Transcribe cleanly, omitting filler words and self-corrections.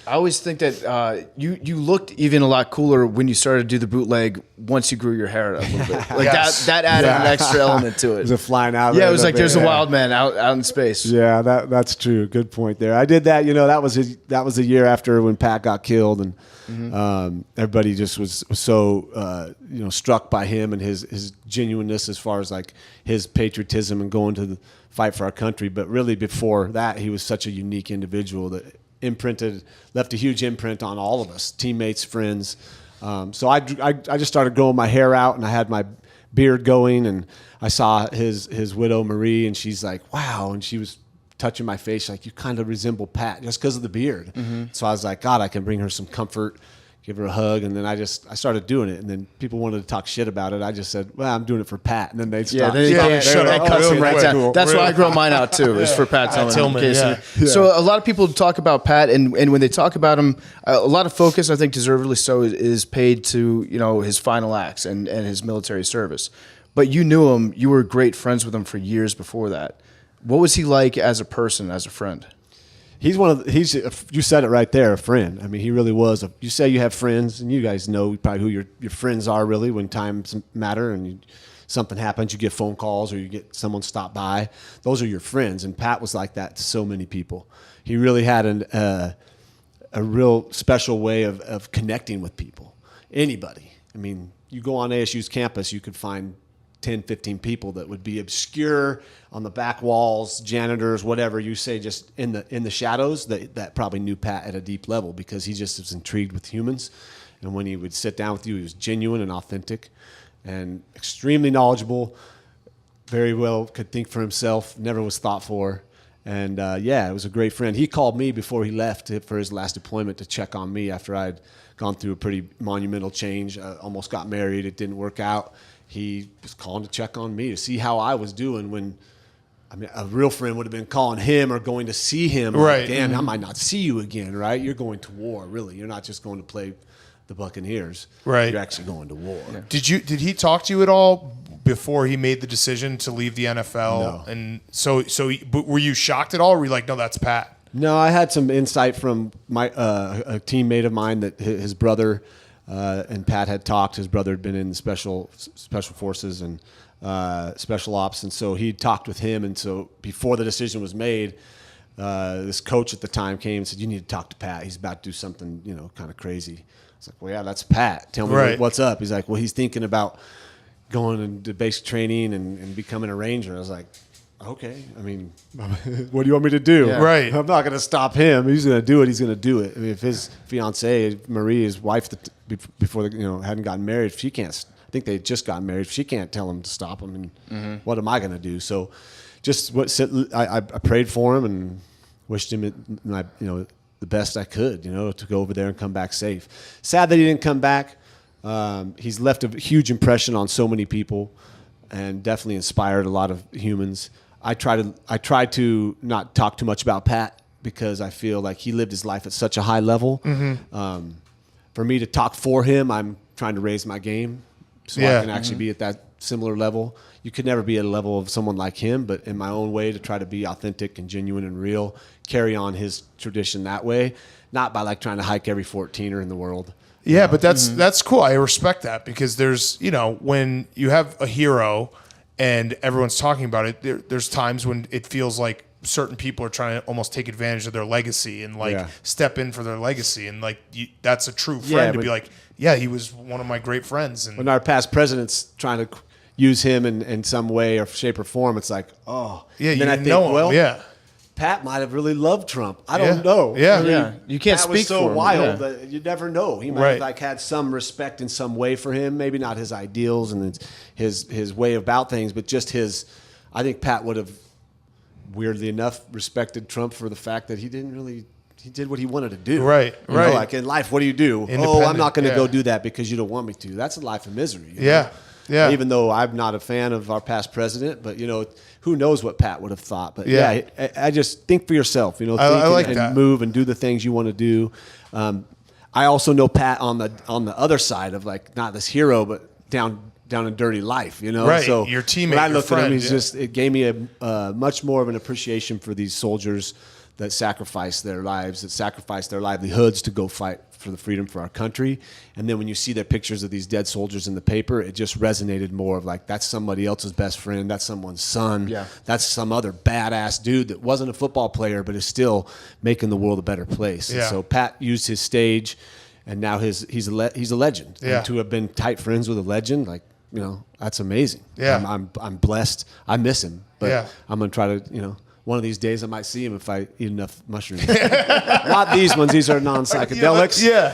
I always think that you looked even a lot cooler when you started to do the bootleg once you grew your hair out a little bit. Like that added an extra element to it. Was it flying out? Yeah, it was like there's a wild man out in space. Yeah, that's true. Good point there. I did that. That was a year after when Pat got killed, and everybody just was so struck by him and his genuineness as far as like his patriotism and going to the fight for our country. But really, before that, he was such a unique individual that left a huge imprint on all of us, teammates, friends. So I just started growing my hair out, and I had my beard going, and I saw his widow Marie, and she's like, wow, and she was touching my face like, you kind of resemble Pat just because of the beard. So I was like, God, I can bring her some comfort, give her a hug, and then I started doing it, and then people wanted to talk shit about it. I just said, well, I'm doing it for Pat, and then they'd stop. They cut him right down. Cool. That's why I grow mine out too. Is for Pat Tillman. So a lot of people talk about Pat, and when they talk about him, a lot of focus, I think deservedly so, is paid to his final acts and his military service. But you knew him. You were great friends with him for years before that. What was he like as a person, as a friend? You said it right there, a friend. I mean, he really was. You say you have friends, and you guys know probably who your friends are really when times matter and something happens, you get phone calls or you get someone stop by. Those are your friends, and Pat was like that to so many people. He really had a real special way of connecting with people, anybody. I mean, you go on ASU's campus, you could find 10, 15 people that would be obscure on the back walls, janitors, whatever you say, just in the shadows that probably knew Pat at a deep level because he just was intrigued with humans. And when he would sit down with you, he was genuine and authentic and extremely knowledgeable, very well could think for himself, never was thought for. And it was a great friend. He called me before he left for his last deployment to check on me after I'd gone through a pretty monumental change. Almost got married. It didn't work out. He was calling to check on me to see how I was doing when, I mean, a real friend would have been calling him or going to see him. Right. Like, Dan, I might not see you again, right? You're going to war, really. You're not just going to play the Buccaneers. Right. You're actually going to war. Yeah. Did he talk to you at all before he made the decision to leave the NFL? No. And but were you shocked at all, or were you like, no, that's Pat? No, I had some insight from a teammate of mine that his brother and Pat had talked. His brother had been in the special forces and special ops, and so he talked with him. And so before the decision was made, this coach at the time came and said, "You need to talk to Pat. He's about to do something, kind of crazy." I was like, "Well, yeah, that's Pat. Tell me what's up." He's like, "Well, he's thinking about going into basic training and becoming a Ranger." I was like, okay, I mean, what do you want me to do? Yeah. Right. I'm not going to stop him. He's going to do it. He's going to do it. I mean, if his fiancée, Marie, his wife, before hadn't gotten married, if she can't, I think they just got married. If she can't tell him to stop him, and what am I going to do? So, just I prayed for him and wished him, the best I could, to go over there and come back safe. Sad that he didn't come back. He's left a huge impression on so many people, and definitely inspired a lot of humans. I try to not talk too much about Pat because I feel like he lived his life at such a high level. For me to talk for him, I'm trying to raise my game so I can actually be at that similar level. You could never be at a level of someone like him, but in my own way to try to be authentic and genuine and real, carry on his tradition that way, not by like trying to hike every 14er in the world. Yeah, but that's cool. I respect that because there's, when you have a hero and everyone's talking about it, there's times when it feels like certain people are trying to almost take advantage of their legacy and step in for their legacy. And that's a true friend to be like, yeah, he was one of my great friends. And when our past president's trying to use him in some way or shape or form, it's like, oh. Yeah, and you then I think, think, know him. well, Yeah. Pat might have really loved Trump. I don't know. Yeah. I mean, you can't Pat speak was so for him. wild that you never know. He might have had some respect in some way for him, maybe not his ideals and his way about things, but just I think Pat would have, weirdly enough, respected Trump for the fact that he did what he wanted to do. Right. Like in life, what do you do? Oh, I'm not going to go do that because you don't want me to. That's a life of misery. Yeah. Yeah. Even though I'm not a fan of our past president, but who knows what Pat would have thought? But I just think for yourself. Think I like and that. Move and do the things you want to do. I also know Pat on the other side of like not this hero, but down in dirty life. Right. So your teammate, when I your looked friend, at him, it gave me a much more of an appreciation for these soldiers that sacrificed their lives, that sacrificed their livelihoods to go fight for the freedom for our country. And then when you see their pictures of these dead soldiers in the paper, it just resonated more of like, that's somebody else's best friend. That's someone's son. Yeah. That's some other badass dude that wasn't a football player, but is still making the world a better place. Yeah. And so Pat used his stage, and now he's a legend. Yeah. And to have been tight friends with a legend, like, you know, that's amazing. Yeah. I'm blessed. I miss him, but Yeah. I'm going to try to, you know, one of these days I might see him if I eat enough mushrooms. Not these ones. These are non-psychedelics. Yeah.